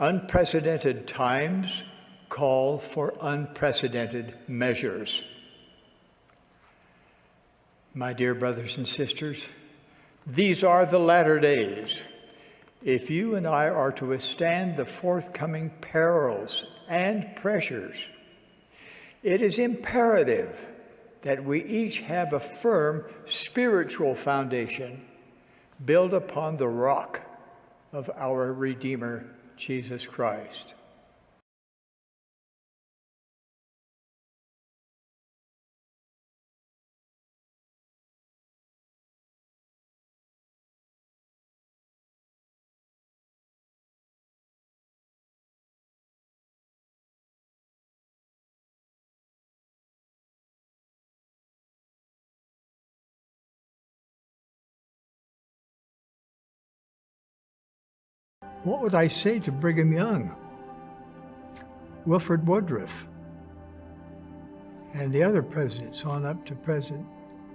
Unprecedented times call for unprecedented measures. My dear brothers and sisters, these are the latter days. If you and I are to withstand the forthcoming perils and pressures, it is imperative that we each have a firm spiritual foundation built upon the rock of our Redeemer, Jesus Christ. What would I say to Brigham Young, Wilford Woodruff, and the other presidents on up to President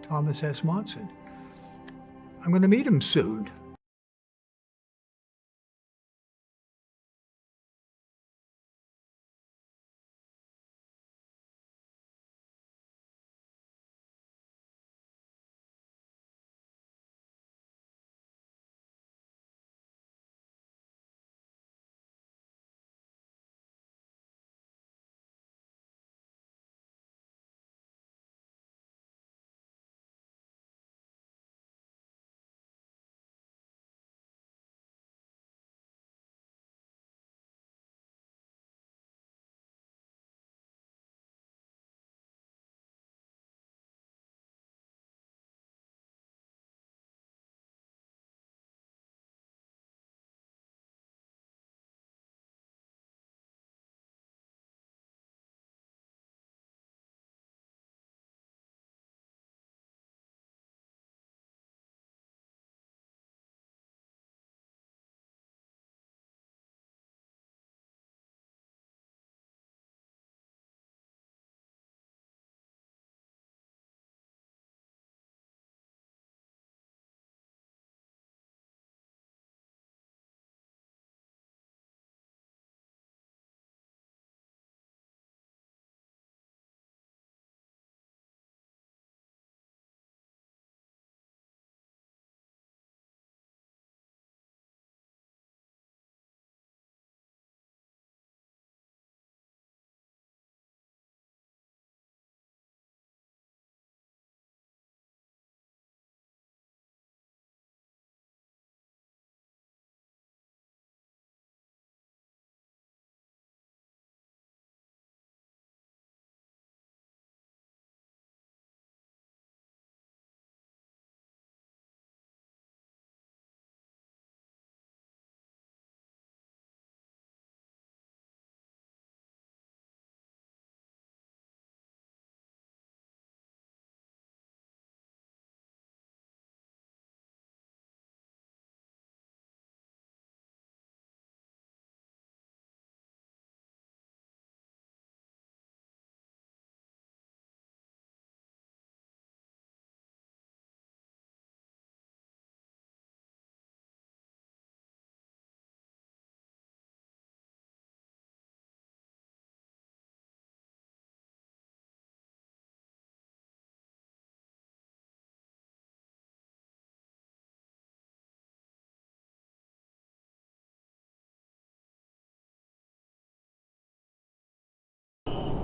Thomas S. Monson? I'm going to meet him soon.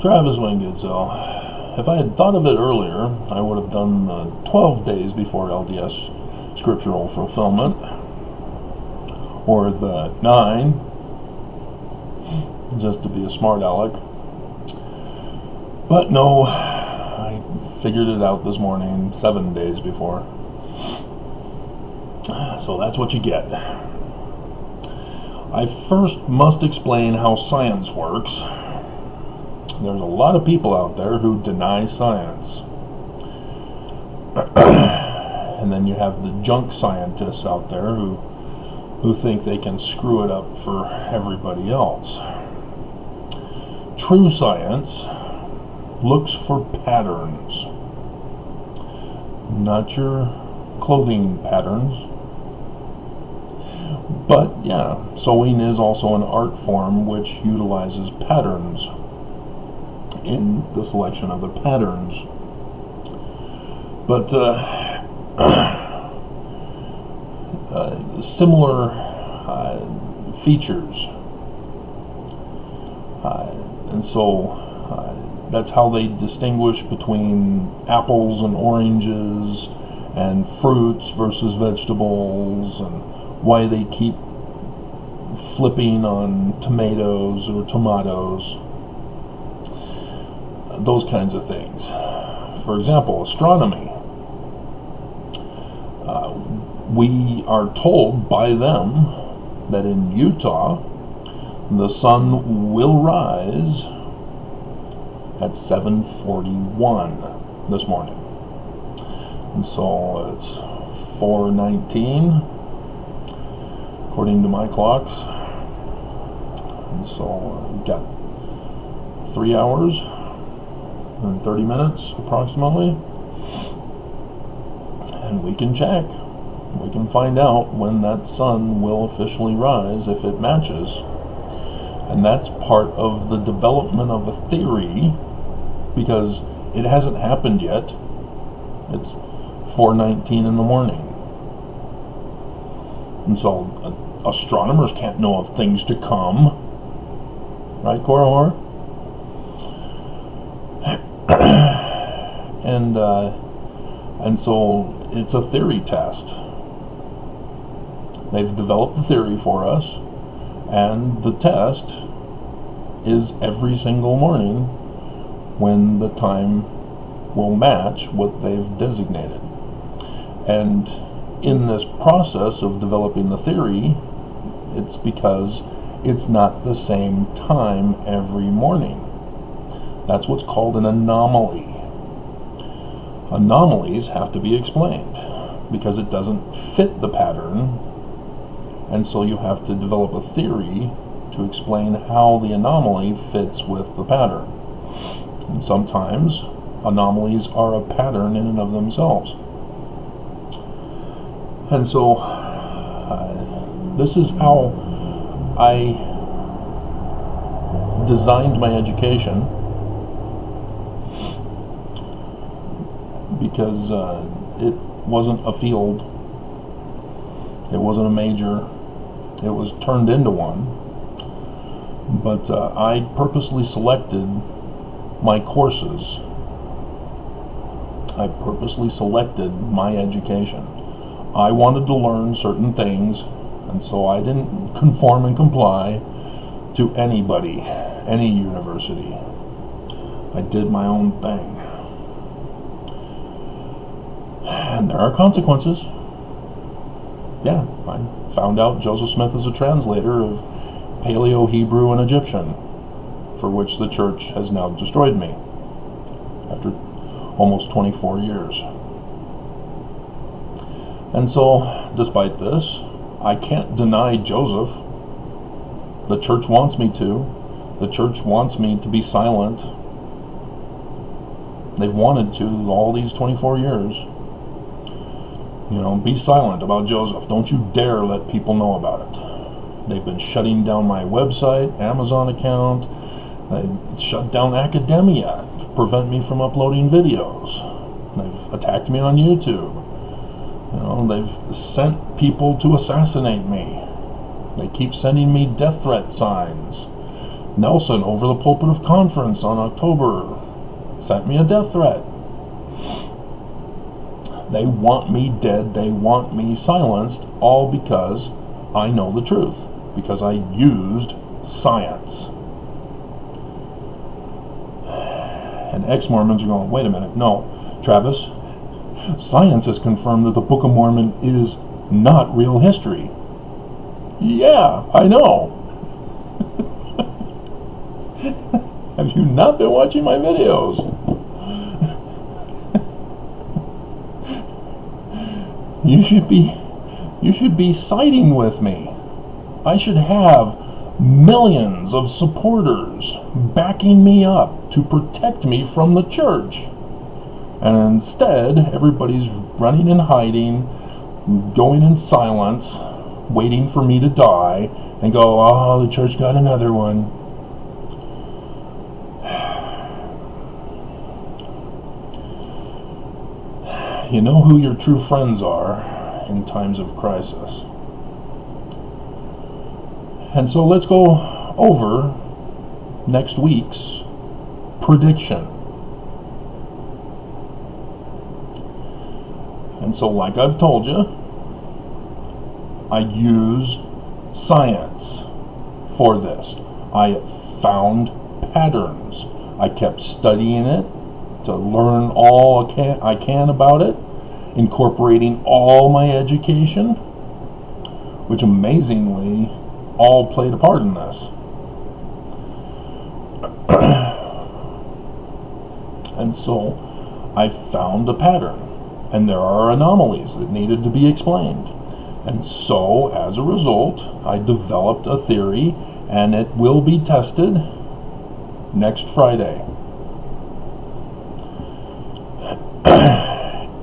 Travis Wingitzel. If I had thought of it earlier, I would have done 12 days before LDS scriptural fulfillment, or the 9, just to be a smart aleck. But no, I figured it out this morning, 7 days before. So that's what you get. I first must explain how science works. There's a lot of people out there who deny science. And then you have the junk scientists out there who think they can screw it up for everybody else. True science looks for patterns, not your clothing patterns. But yeah, sewing is also an art form which utilizes patterns in the selection of the patterns. But similar features. And so that's how they distinguish between apples and oranges and fruits versus vegetables, and why they keep flipping on tomatoes or tomatoes, those kinds of things. For example, astronomy. We are told by them that in Utah, the sun will rise at 7:41 this morning. And so it's 4:19 according to my clocks. And so we've got 3 hours and 30 minutes approximately. And we can check. We can find out when that sun will officially rise if it matches. And that's part of the development of a theory, because it hasn't happened yet. It's 4:19 in the morning. And so astronomers can't know of things to come. Right, Korahor? And so it's a theory test. They've developed the theory for us, and the test is every single morning when the time will match what they've designated. And in this process of developing the theory, it's because it's not the same time every morning. That's what's called an anomaly. Anomalies have to be explained because it doesn't fit the pattern, and so you have to develop a theory to explain how the anomaly fits with the pattern. And sometimes anomalies are a pattern in and of themselves. And so this is how I designed my education, because it wasn't a field, it wasn't a major, it was turned into one. But I purposely selected my courses. I purposely selected my education. I wanted to learn certain things, and so I didn't conform and comply to anybody, any university. I did my own thing. And there are consequences. Yeah, I found out Joseph Smith is a translator of Paleo, Hebrew, and Egyptian, for which the church has now destroyed me after almost 24 years. And so, despite this, I can't deny Joseph. The church wants me to. The church wants me to be silent. They've wanted to all these 24 years. You know, be silent about Joseph. Don't you dare let people know about it. They've been shutting down my website, Amazon account. They shut down academia to prevent me from uploading videos. They've attacked me on YouTube. You know, they've sent people to assassinate me. They keep sending me death threat signs. Nelson, over the pulpit of conference on October, sent me a death threat. They want me dead, they want me silenced, all because I know the truth, because I used science. And ex-Mormons are going, wait a minute, no, Travis, science has confirmed that the Book of Mormon is not real history. Yeah, I know. Have you not been watching my videos? You should be siding with me. I should have millions of supporters backing me up to protect me from the church. And instead, everybody's running and hiding, going in silence, waiting for me to die and go, oh, the church got another one. You know who your true friends are in times of crisis. And so let's go over next week's prediction. And so, like I've told you, I use science for this. I found patterns. I kept studying it to learn all I can about it, incorporating all my education, which amazingly all played a part in this. And so I found a pattern, and there are anomalies that needed to be explained. And so, as a result, I developed a theory, and it will be tested next Friday.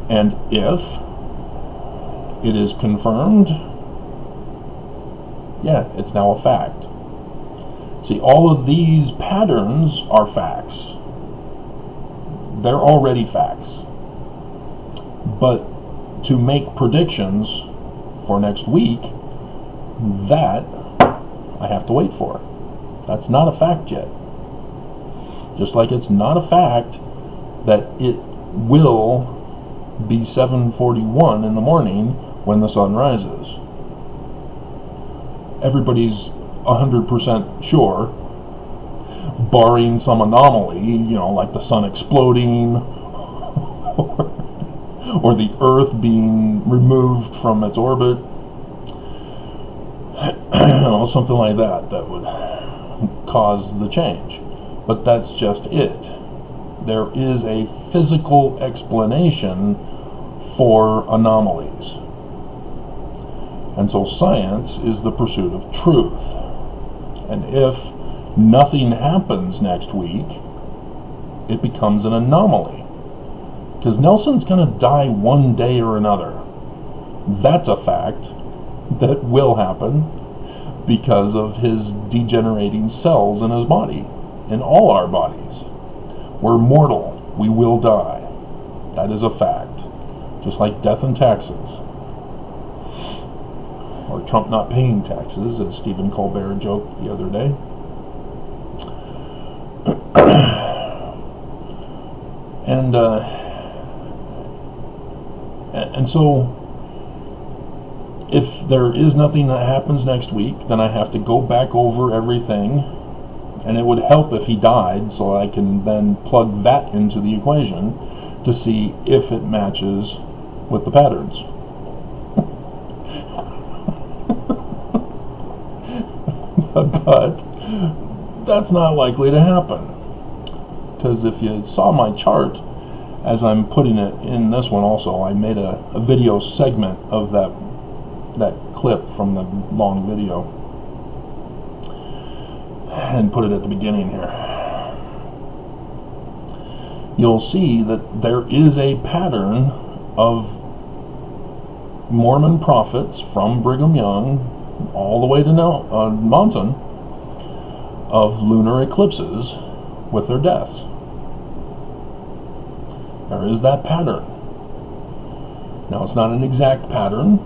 And if it is confirmed, yeah, it's now a fact. See, all of these patterns are facts. They're already facts. But to make predictions for next week, that I have to wait for. That's not a fact yet. Just like it's not a fact that it will be 7:41 in the morning when the sun rises. Everybody's 100% sure, barring some anomaly, like the sun exploding or the earth being removed from its orbit, something like that would cause the change. But that's just it. There is a physical explanation for anomalies. And so science is the pursuit of truth. And if nothing happens next week, it becomes an anomaly. Because Nelson's going to die one day or another. That's a fact that will happen because of his degenerating cells in his body, in all our bodies. We're mortal. We will die. That is a fact. Just like death and taxes. Or Trump not paying taxes, as Stephen Colbert joked the other day. And so, if there is nothing that happens next week, then I have to go back over everything, and it would help if he died, so I can then plug that into the equation to see if it matches with the patterns. But that's not likely to happen, because if you saw my chart as I'm putting it in this one also, I made a video segment of that clip from the long video and put it at the beginning here. You'll see that there is a pattern of Mormon prophets from Brigham Young all the way to Monson of lunar eclipses with their deaths. There is that pattern. Now, it's not an exact pattern,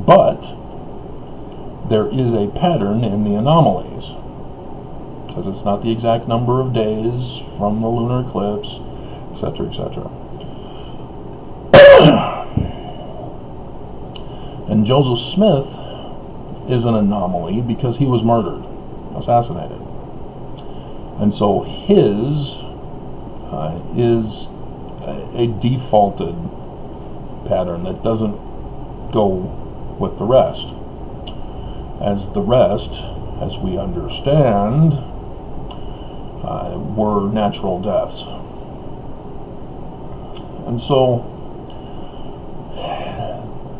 but there is a pattern in the anomalies, because it's not the exact number of days from the lunar eclipse, etc., etc. And Joseph Smith is an anomaly because he was murdered, assassinated. And so his is a defaulted pattern that doesn't go with the rest. As the rest, as we understand, were natural deaths. And so,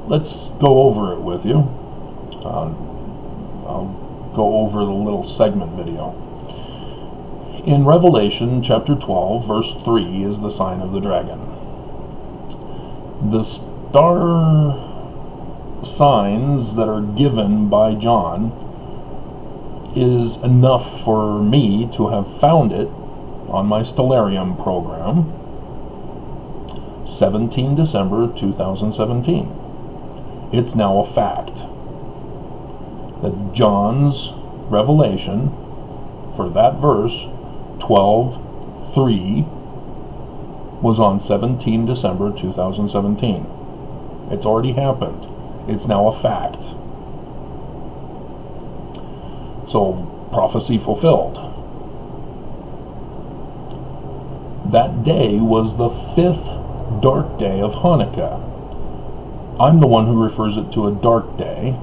let's go over it with you. I'll go over the little segment video. In Revelation chapter 12, verse 3 is the sign of the dragon. The star signs that are given by John is enough for me to have found it on my Stellarium program, 17 December 2017. It's now a fact that John's revelation for that verse, 12:3, was on 17 December 2017. It's already happened. It's now a fact. So, prophecy fulfilled. That day was the 5th dark day of Hanukkah. I'm the one who refers it to a dark day.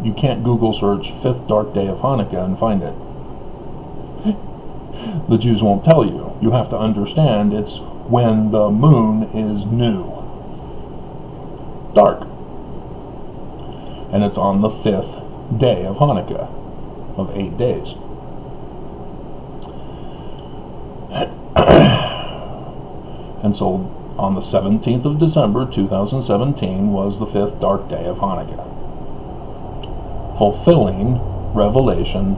You can't Google search 5th dark day of Hanukkah and find it. The Jews won't tell you. You have to understand it's when the moon is new. Dark. And it's on the 5th day of Hanukkah, of 8 days. And so on the 17th of December 2017 was the 5th dark day of Hanukkah, fulfilling Revelation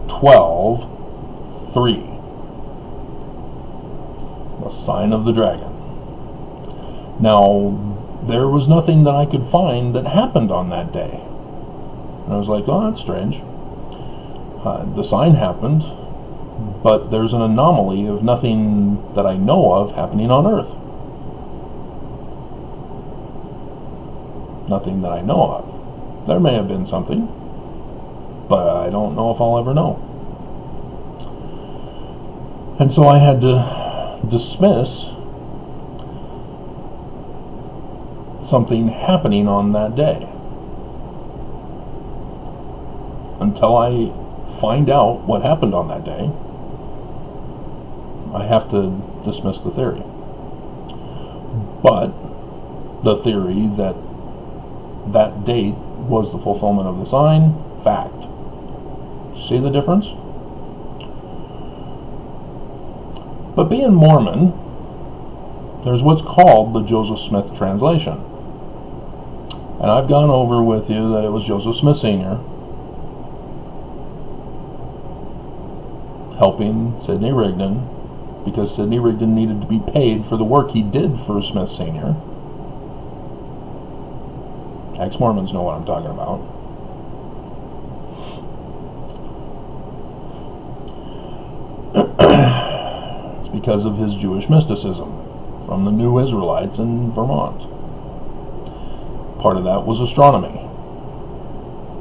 12:3, the sign of the dragon. Now, there was nothing that I could find that happened on that day. And I was like, oh, that's strange. The sign happened, but there's an anomaly of nothing that I know of happening on Earth. Nothing that I know of. There may have been something, but I don't know if I'll ever know. And so I had to dismiss something happening on that day until I find out what happened on that day. I have to dismiss the theory. But the theory that that date was the fulfillment of the sign, fact. See the difference? But being Mormon, there's what's called the Joseph Smith translation. And I've gone over with you that it was Joseph Smith Sr. helping Sidney Rigdon, because Sidney Rigdon needed to be paid for the work he did for Smith Sr. Ex-Mormons know what I'm talking about. It's because of his Jewish mysticism from the New Israelites in Vermont. Part of that was astronomy.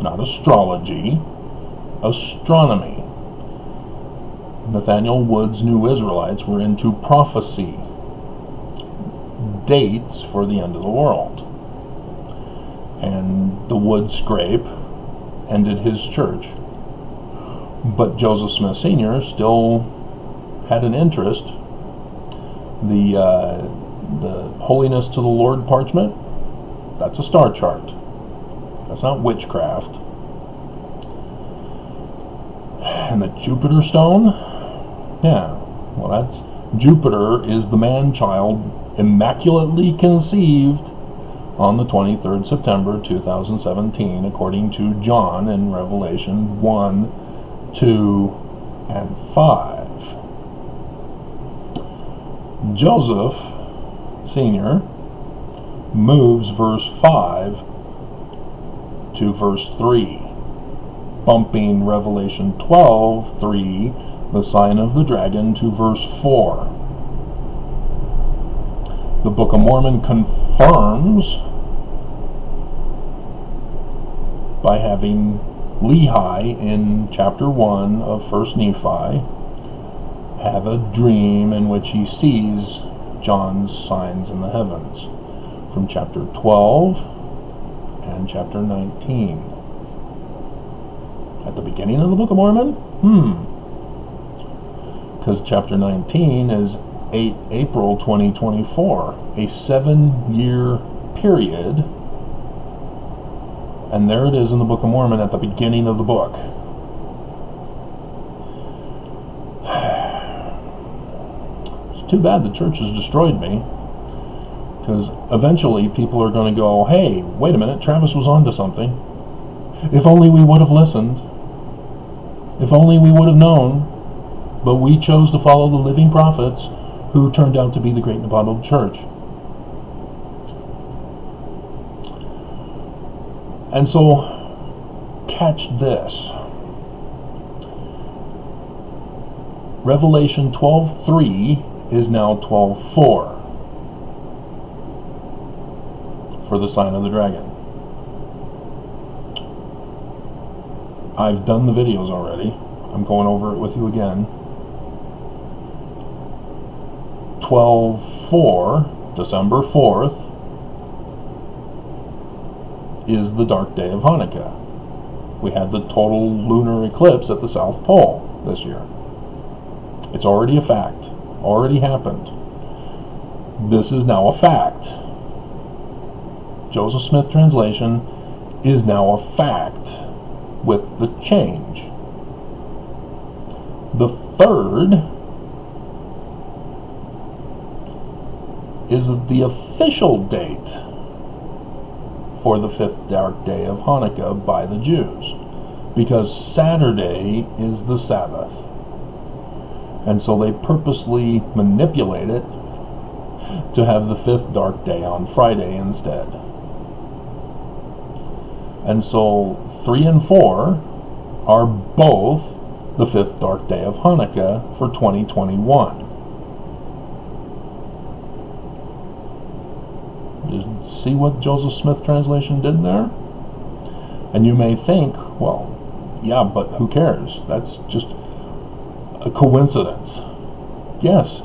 Not astrology, astronomy. Nathaniel Wood's New Israelites were into prophecy, dates for the end of the world. And the Wood scrape ended his church. But Joseph Smith Sr. still had an interest. The Holiness to the Lord parchment, that's a star chart. That's not witchcraft. And the Jupiter stone, yeah, well, that's Jupiter is the man-child immaculately conceived on the 23rd September 2017, according to John in Revelation 1, 2, and 5. Joseph Sr. moves verse 5 to verse 3, bumping Revelation 12:3, the sign of the dragon, to verse 4. The Book of Mormon confirms by having Lehi in chapter 1 of 1 Nephi have a dream in which he sees John's signs in the heavens from chapter 12 and chapter 19. At the beginning of the Book of Mormon? Because chapter 19 is 8 April 2024, a 7-year period, and there it is in the Book of Mormon at the beginning of the book. It's too bad the church has destroyed me, Because eventually people are going to go, hey, wait a minute, Travis was onto something. If only we would have listened. If only we would have known. But we chose to follow the living prophets who turned out to be the Great Nepal Church. And so, catch this. Revelation 12:3 is now 12:4 for the sign of the dragon. I've done the videos already. I'm going over it with you again. 12:4, December 4th, is the dark day of Hanukkah. We had the total lunar eclipse at the South Pole this year. It's already a fact. Already happened. This is now a fact. Joseph Smith translation is now a fact with the change. The third is the official date for the fifth dark day of Hanukkah by the Jews, because Saturday is the Sabbath. And so they purposely manipulate it to have the fifth dark day on Friday instead. And so 3 and 4 are both the fifth dark day of Hanukkah for 2021. You see what Joseph Smith translation did there? And you may think, well, yeah, but who cares? That's just a coincidence. Yes,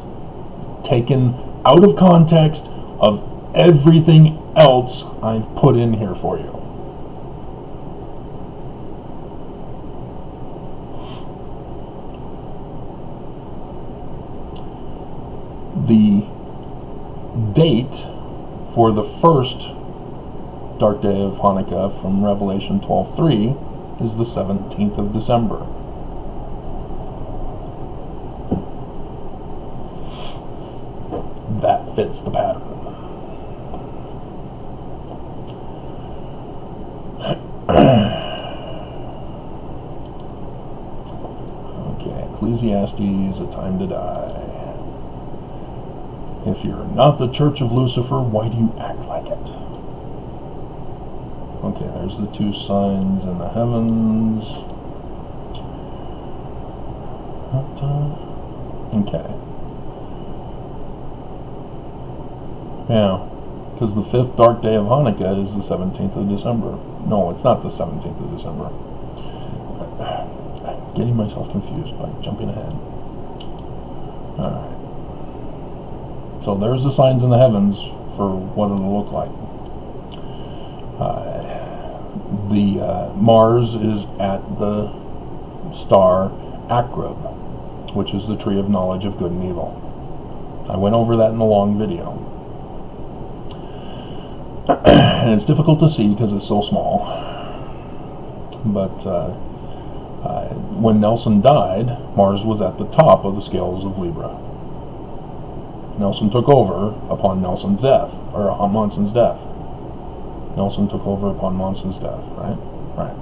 taken out of context of everything else I've put in here for you. The date for the first dark day of Hanukkah from Revelation 12:3 is the 17th of December. That fits the pattern. Okay, Ecclesiastes, A Time to Die. If you're not the Church of Lucifer, why do you act like it? Okay, there's the two signs in the heavens. Okay. Yeah, because the fifth dark day of Hanukkah is the 17th of December. No, it's not the 17th of December. I'm getting myself confused by jumping ahead. Alright. So there's the signs in the heavens for what it'll look like. Mars is at the star Akrib, which is the tree of knowledge of good and evil. I went over that in a long video. And it's difficult to see because it's so small. But when Nelson died, Mars was at the top of the scales of Libra. Nelson took over upon Nelson's death, or on Monson's death. Nelson took over upon Monson's death, right? Right.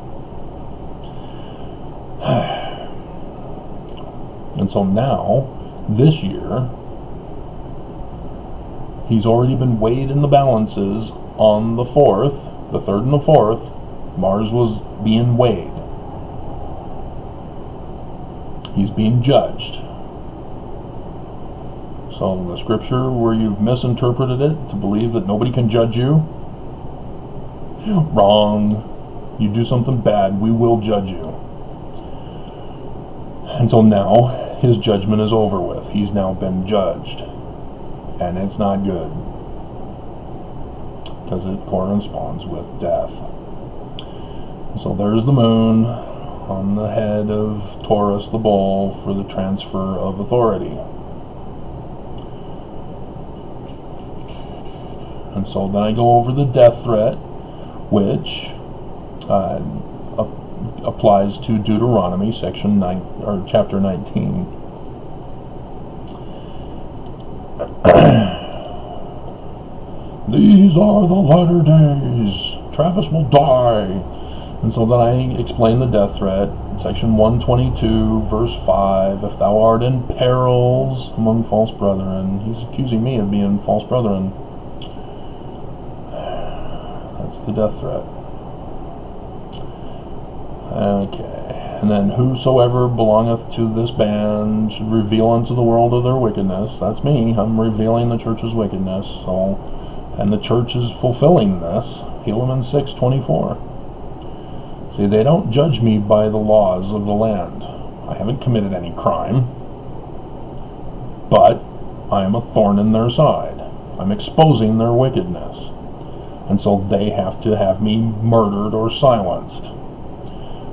And so now, this year, he's already been weighed in the balances on the 4th, the 3rd and the 4th. Mars was being weighed. He's being judged. So the scripture where you've misinterpreted it to believe that nobody can judge you, wrong. You do something bad, we will judge you. And so now his judgment is over with. He's now been judged. And it's not good, because it corresponds with death. So there's the moon on the head of Taurus the bull for the transfer of authority. And so then I go over the death threat, which applies to Deuteronomy section 9 or chapter 19. These are the latter days. Travis will die. And so then I explain the death threat. Section 122, verse 5. If thou art in perils among false brethren. He's accusing me of being false brethren. That's the death threat. Okay. And then whosoever belongeth to this band should reveal unto the world of their wickedness. That's me. I'm revealing the church's wickedness. So, and the church is fulfilling this. Helaman 6:24. See, they don't judge me by the laws of the land. I haven't committed any crime, but I am a thorn in their side. I'm exposing their wickedness. And so they have to have me murdered or silenced.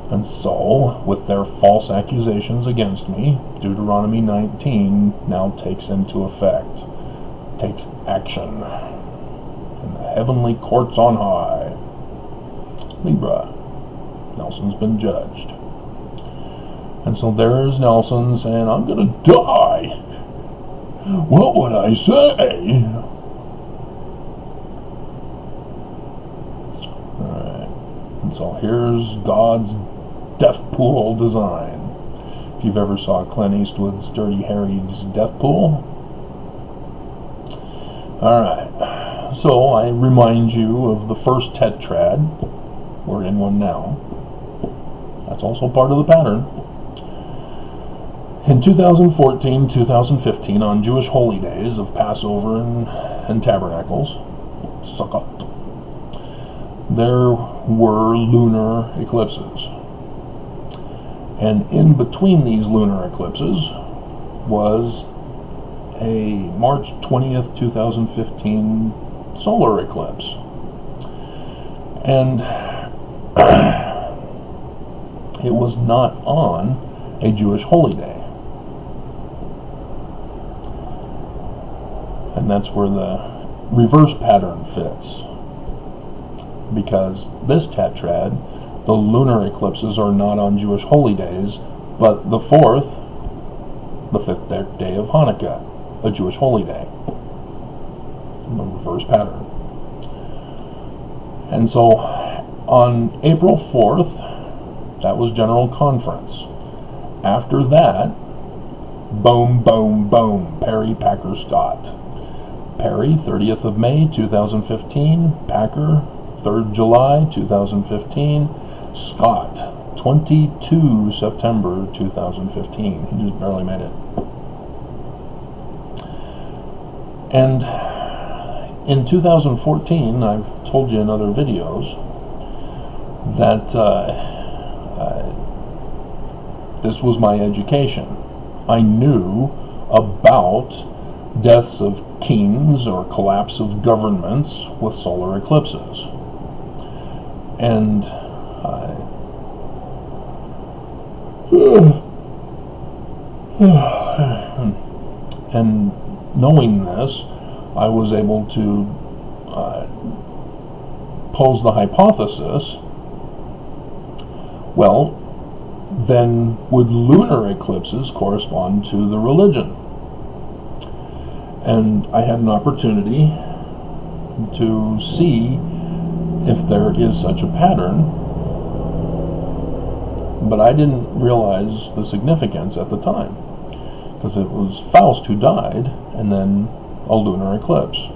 And so, with their false accusations against me, Deuteronomy 19 now takes into effect, takes action in the heavenly courts on high. Libra, Nelson's been judged. And so there's Nelson saying, I'm going to die. What would I say? Alright, and so here's God's death pool design. If you've ever saw Clint Eastwood's Dirty Harry's death pool. Alright, so I remind you of the first tetrad. We're in one now. That's also part of the pattern. In 2014, 2015, on Jewish holy days of Passover and Tabernacles, Sukkot, there were lunar eclipses. And in between these lunar eclipses was a March 20th, 2015 solar eclipse. And it was not on a Jewish holy day. And that's where the reverse pattern fits. Because this tetrad, the lunar eclipses are not on Jewish holy days, but the fifth day of Hanukkah, a Jewish holy day. The reverse pattern. And so on April 4th, that was General Conference. After that, boom, boom, boom, Perry, Packer, Scott. Perry, 30th of May, 2015. Packer, 3rd July, 2015. Scott, 22 September 2015. He just barely made it. And in 2014, I've told you in other videos that this was my education. I knew about deaths of kings or collapse of governments with solar eclipses. And and knowing this, I was able to pose the hypothesis, well, then would lunar eclipses correspond to the religion? And I had an opportunity to see if there is such a pattern, but I didn't realize the significance at the time, because it was Faust who died, and then a lunar eclipse.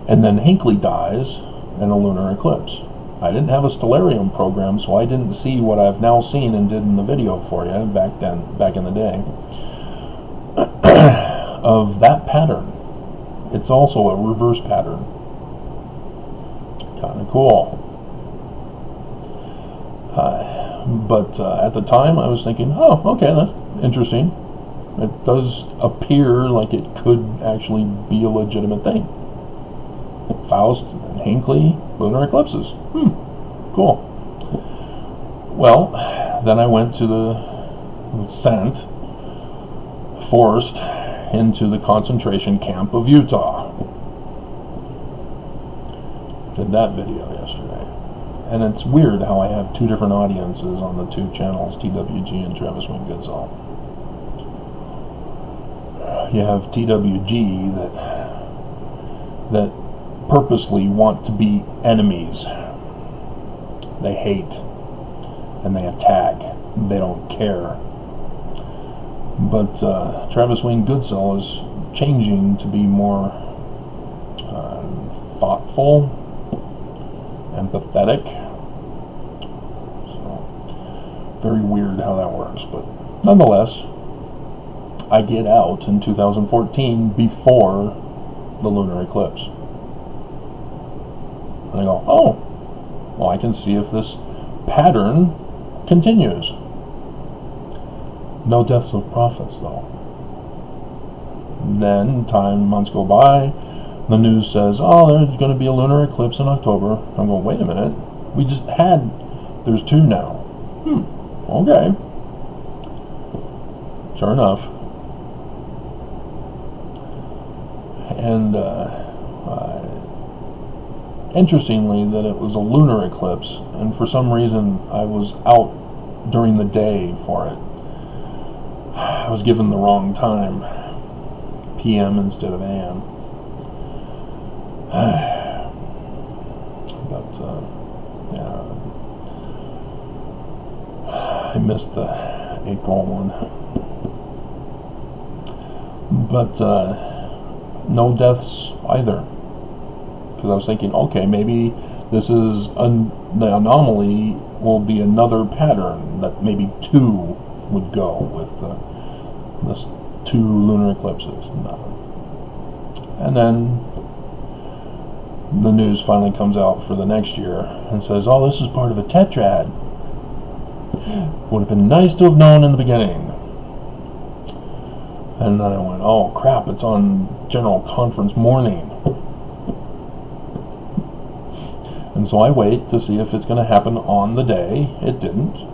And then Hinckley dies, and a lunar eclipse. I didn't have a stellarium program, so I didn't see what I've now seen and did in the video for you back in the day, of that pattern. It's also a reverse pattern. Kind of cool. But at the time I was thinking, oh, okay, that's interesting. It does appear like it could actually be a legitimate thing. Faust and Hinckley, lunar eclipses. Cool. Well, then I went to sent, forced into the concentration camp of Utah. Did that video yesterday. And it's weird how I have two different audiences on the two channels, TWG and Travis Wayne Goodsall. You have TWG that that purposely want to be enemies. They hate and they attack. They don't care. But Travis Wayne Goodsell is changing to be more thoughtful, empathetic. So, very weird how that works. But nonetheless, I get out in 2014 before the lunar eclipse. And I go, oh, well, I can see if this pattern continues. No deaths of prophets, though. Then, months go by, the news says, oh, there's going to be a lunar eclipse in October. I'm going, wait a minute. We just had, there's 2 now. Okay. Sure enough. And interestingly, that it was a lunar eclipse, and for some reason I was out during the day for it. I was given the wrong time, PM instead of AM. But yeah, I missed the April one. But no deaths either, because I was thinking, okay, maybe this is the anomaly will be another pattern, that maybe 2 would go with this 2 lunar eclipses. Nothing. And then the news finally comes out for the next year and says, oh, this is part of a tetrad. Would have been nice to have known in the beginning. And then I went, oh crap, it's on General Conference morning. And so I wait to see if it's going to happen on the day. It didn't.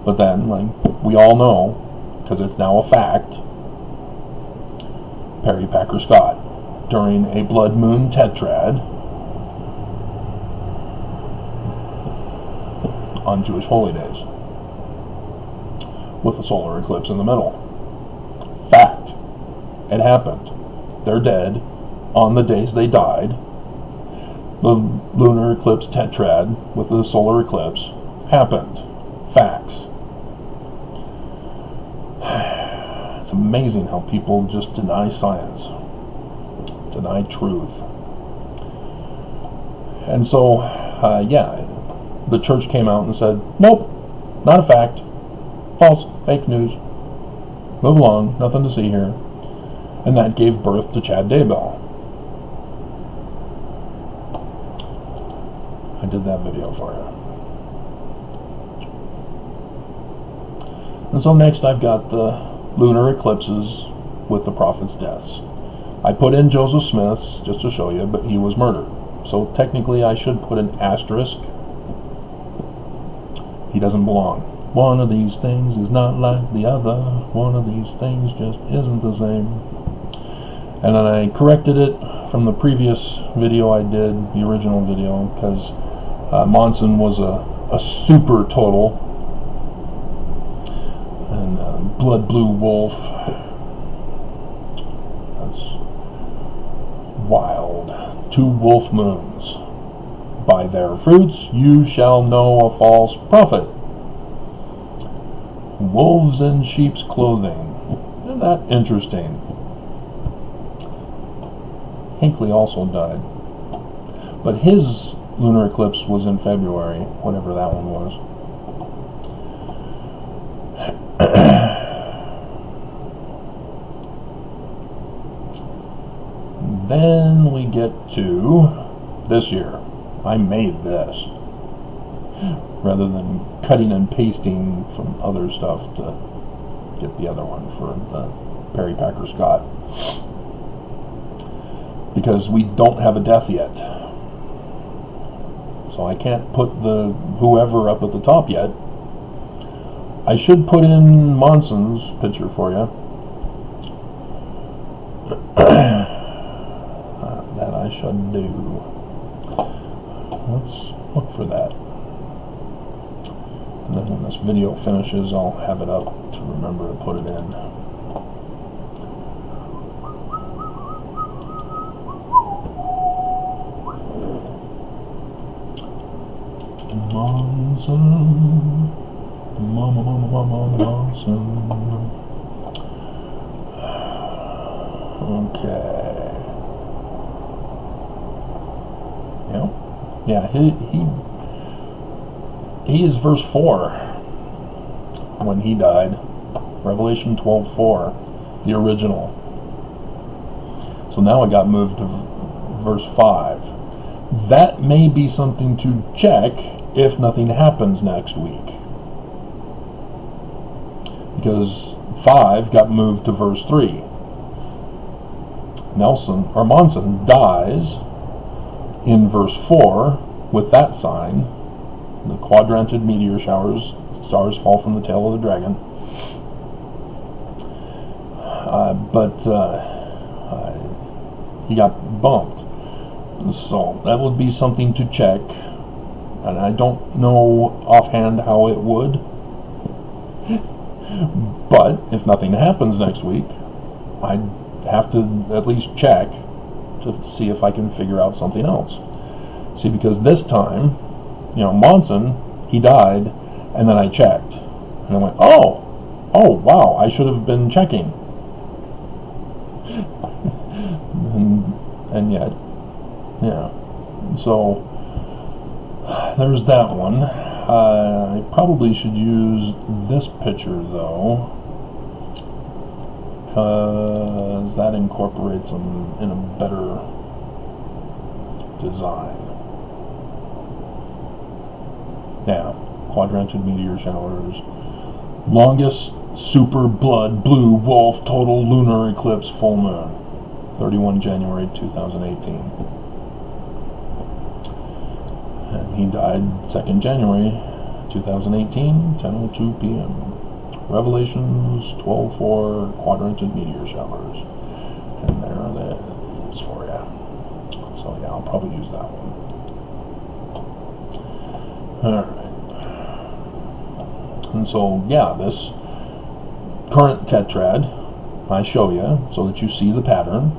But then, like we all know, because it's now a fact, Perry Packer Scott, during a blood moon tetrad on Jewish holy days, with a solar eclipse in the middle. Fact. It happened. They're dead on the days they died. The lunar eclipse tetrad with the solar eclipse happened. Facts. It's amazing how people just deny science, deny truth. And so, yeah, the church came out and said, nope, not a fact, false, fake news, move along, nothing to see here. And that gave birth to Chad Daybell. I did that video for you. And so next I've got the lunar eclipses with the prophet's deaths. I put in Joseph Smith's just to show you, but he was murdered. So technically I should put an asterisk. He doesn't belong. One of these things is not like the other. One of these things just isn't the same. And then I corrected it from the previous video I did, the original video, because Monson was a super total. And Blood Blue Wolf. That's wild. 2 wolf moons. By their fruits you shall know a false prophet. Wolves in sheep's clothing. Isn't that interesting? Hinckley also died. But his lunar eclipse was in February, whatever that one was. Then we get to this year. I made this rather than cutting and pasting from other stuff to get the other one for the Perry Packer Scott, because we don't have a death yet, so I can't put the whoever up at the top yet. I should put in Monson's picture for you. That I should do. Let's look for that. And then when this video finishes, I'll have it up to remember to put it in. Monson. Monson. Okay. Yep. Yeah, he is verse 4 when he died. Revelation 12:4, the original. So now it got moved to verse 5. That may be something to check if nothing happens next week. Because 5 got moved to verse 3. Monson dies in verse 4 with that sign. The quadranted meteor showers, stars fall from the tail of the dragon. But he got bumped. So that would be something to check. And I don't know offhand how it would. But if nothing happens next week, I'd have to at least check to see if I can figure out something else. See, because this time, Monson, he died, and then I checked. And I went, oh wow, I should have been checking. and yet, yeah. So, there's that one. I probably should use this picture, though, because that incorporates them in a better design. Yeah, quadranted meteor showers. Longest super blood blue wolf total lunar eclipse full moon. 31 January 2018. And he died 2nd January 2018, 10:02 p.m. Revelations 12:4, quadranted meteor showers. And there that is for you. So yeah, I'll probably use that one. Alright. And so, yeah, this current tetrad, I show you so that you see the pattern.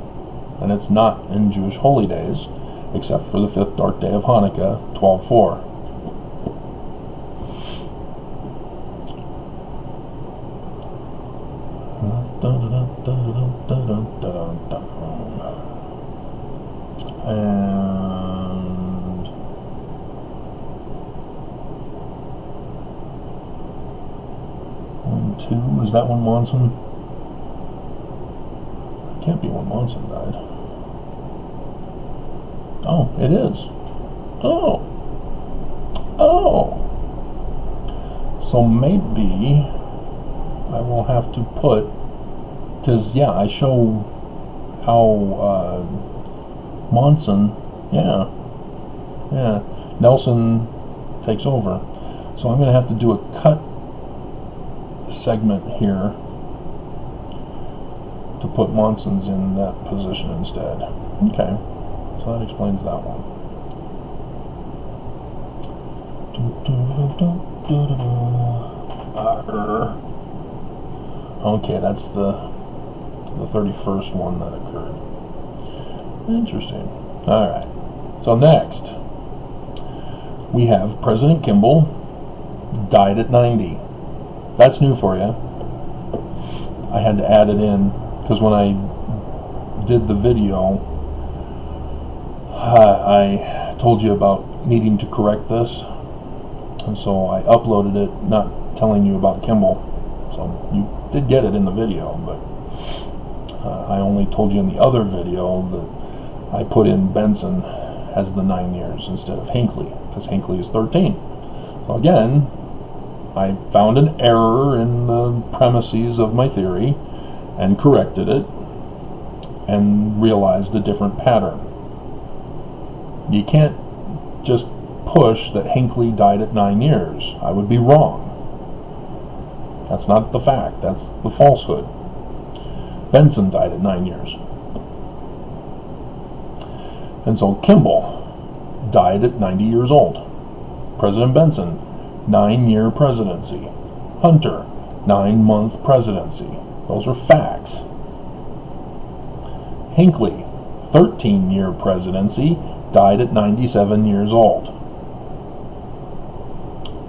And it's not in Jewish holy days, except for the 5th dark day of Hanukkah, 12/4. And one, two, is that when Monson? It can't be when Monson died. Oh, it is. Oh. So maybe I will have to put, because yeah, I show how Monson, yeah, Nelson takes over. So I'm going to have to do a cut segment here to put Monson's in that position instead. Okay. So that explains that one. Okay, that's the 31st one that occurred. Interesting. Alright. So next, we have President Kimball died at 90. That's new for you. I had to add it in because when I did the video, I told you about needing to correct this, and so I uploaded it, not telling you about Kimball. So you did get it in the video, but I only told you in the other video that I put in Benson as the 9 years instead of Hinckley, because Hinckley is 13. So again, I found an error in the premises of my theory and corrected it and realized a different pattern. You can't just push that Hinckley died at 9 years. I would be wrong. That's not the fact. That's the falsehood. Benson died at 9 years. And so Kimball died at 90 years old. President Benson, 9-year presidency. Hunter, 9-month presidency. Those are facts. Hinckley, 13-year presidency, died at 97 years old.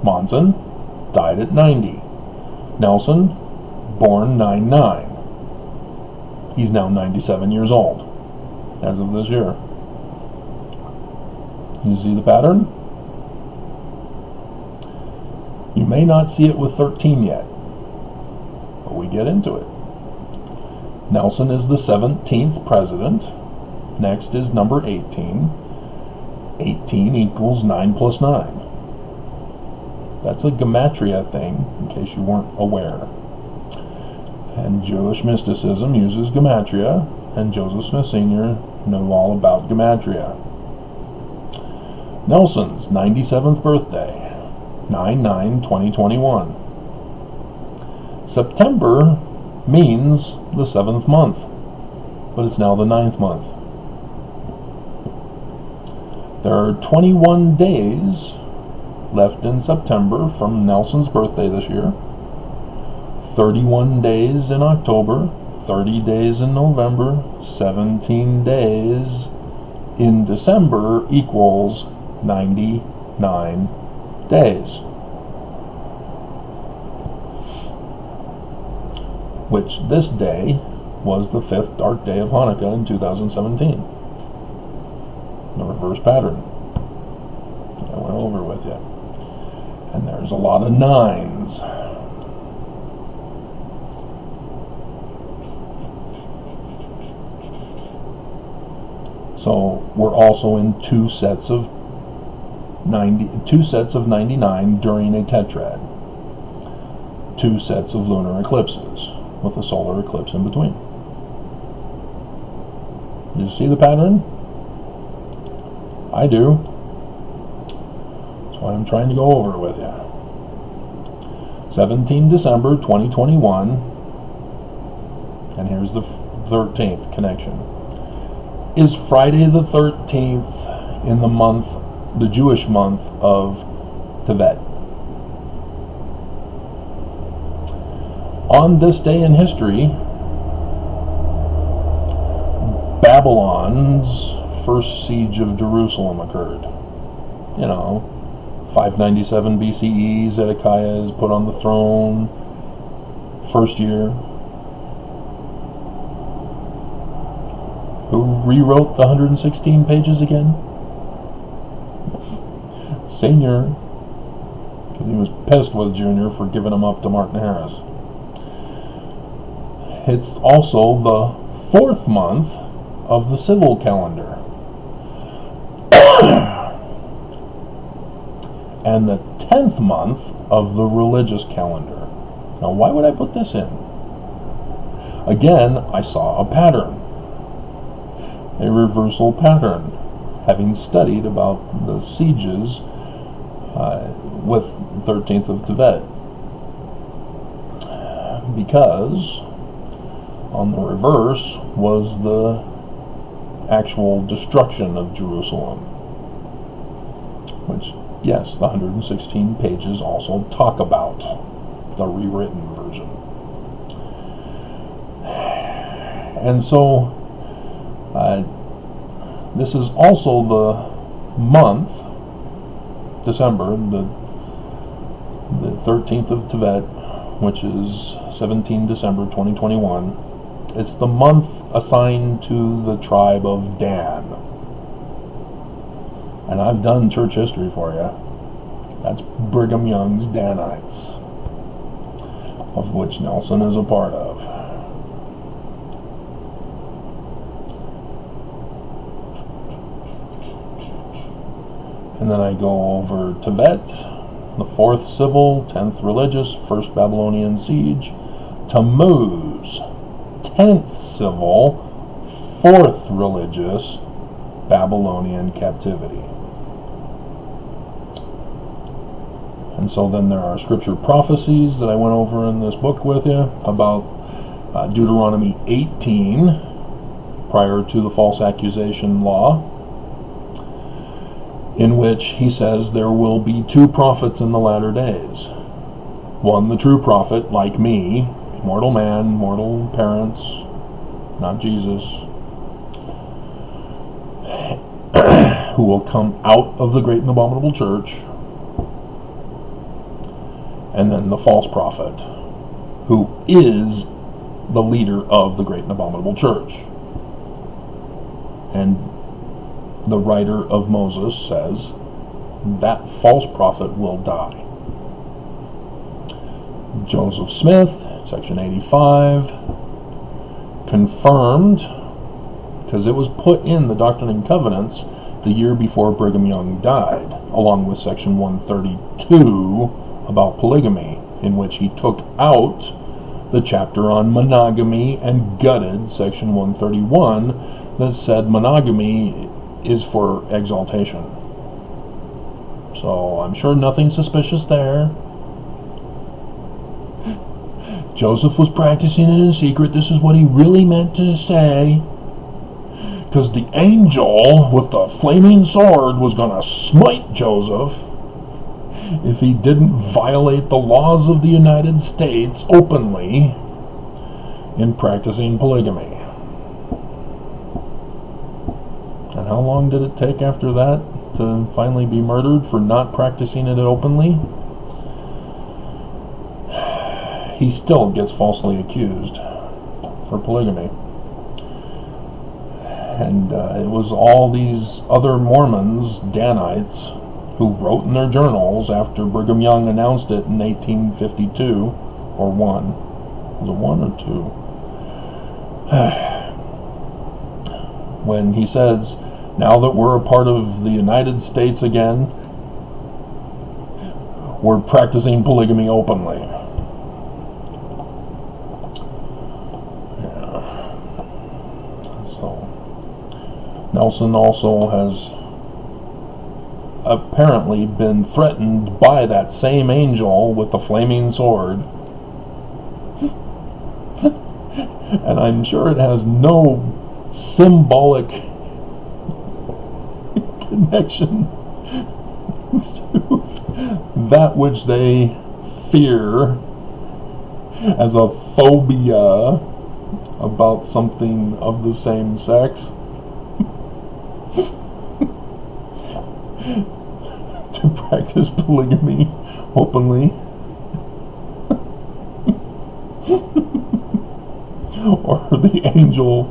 Monson died at 90. Nelson, born 9/9. He's now 97 years old as of this year. You see the pattern? You may not see it with 13 yet, but we get into it. Nelson is the 17th president. Next is number 18. 18 equals 9 plus 9. That's a gematria thing, in case you weren't aware. And Jewish mysticism uses gematria, and Joseph Smith Sr. knew all about gematria. Nelson's 97th birthday, 9/9/2021. September means the 7th month, but it's now the 9th month. There are 21 days left in September from Nelson's birthday this year, 31 days in October, 30 days in November, 17 days in December equals 99 days. Which this day was the 5th dark day of Hanukkah in 2017. The reverse pattern I went over with you. And there's a lot of 9s. So we're also in two sets of 99 during a tetrad. 2 sets of lunar eclipses with a solar eclipse in between. Do you see the pattern? I do. That's why I'm trying to go over it with you. 17 December 2021, and here's the 13th connection, is Friday the 13th in the month, the Jewish month of Tevet. On this day in history, Babylon's first siege of Jerusalem occurred. 597 BCE, Zedekiah is put on the throne, first year. Who rewrote the 116 pages again? Senior, because he was pissed with Junior for giving him up to Martin Harris. It's also the 4th month of the civil calendar. And the 10th month of the religious calendar. Now, why would I put this in? Again, I saw a pattern. A reversal pattern, having studied about the sieges with 13th of Tevet. Because on the reverse was the actual destruction of Jerusalem, which, yes, the 116 pages also talk about the rewritten version. And so this is also the month, December, the 13th of Tevet, which is 17 December 2021. It's the month assigned to the tribe of Dan. And I've done church history for you. That's Brigham Young's Danites, of which Nelson is a part of. And then I go over Tevet, the 4th civil, 10th religious, 1st Babylonian siege. Tammuz, 10th civil, 4th religious, Babylonian captivity. And so then there are scripture prophecies that I went over in this book with you about Deuteronomy 18, prior to the false accusation law, in which he says there will be 2 prophets in the latter days. One, the true prophet, like me, mortal man, mortal parents, not Jesus, who will come out of the great and abominable church and then the false prophet, who is the leader of the great and abominable church. And the writer of Moses says that false prophet will die. Joseph Smith, section 85, confirmed, because it was put in the Doctrine and Covenants the year before Brigham Young died, along with section 132 about polygamy, in which he took out the chapter on monogamy and gutted section 131 that said monogamy is for exaltation. So I'm sure nothing suspicious there. Joseph was practicing it in secret. This is what he really meant to say. Because the angel with the flaming sword was going to smite Joseph if he didn't violate the laws of the United States openly in practicing polygamy. And how long did it take after that to finally be murdered for not practicing it openly? He still gets falsely accused for polygamy. And it was all these other Mormons, Danites, who wrote in their journals after Brigham Young announced it in 1852, or 1. Was it 1 or 2? When he says, now that we're a part of the United States again, we're practicing polygamy openly. Nelson also has apparently been threatened by that same angel with the flaming sword. And I'm sure it has no symbolic connection to that which they fear as a phobia about something of the same sex. To practice polygamy openly. Or the angel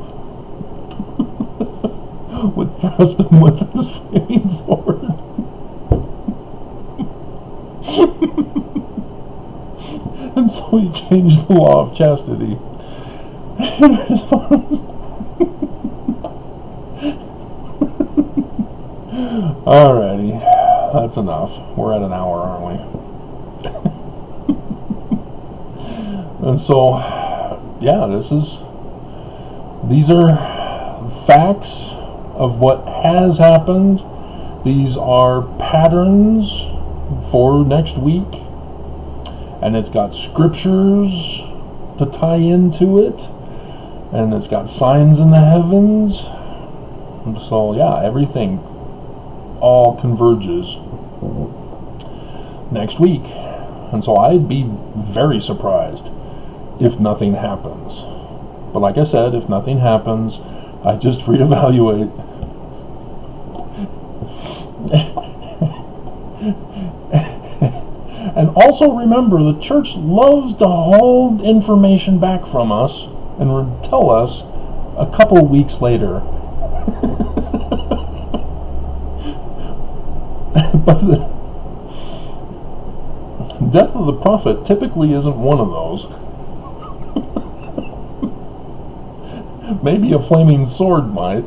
would thrust him with his flaming sword. And so he changed the law of chastity in response. Alrighty, that's enough. We're at an hour, aren't we? And so, yeah, these are facts of what has happened. These are patterns for next week. And it's got scriptures to tie into it. And it's got signs in the heavens. And so, yeah, everything all converges next week. And so I'd be very surprised if nothing happens. But like I said, if nothing happens, I just reevaluate. And also remember, the church loves to hold information back from us and tell us a couple weeks later. But the death of the prophet typically isn't one of those. Maybe a flaming sword might.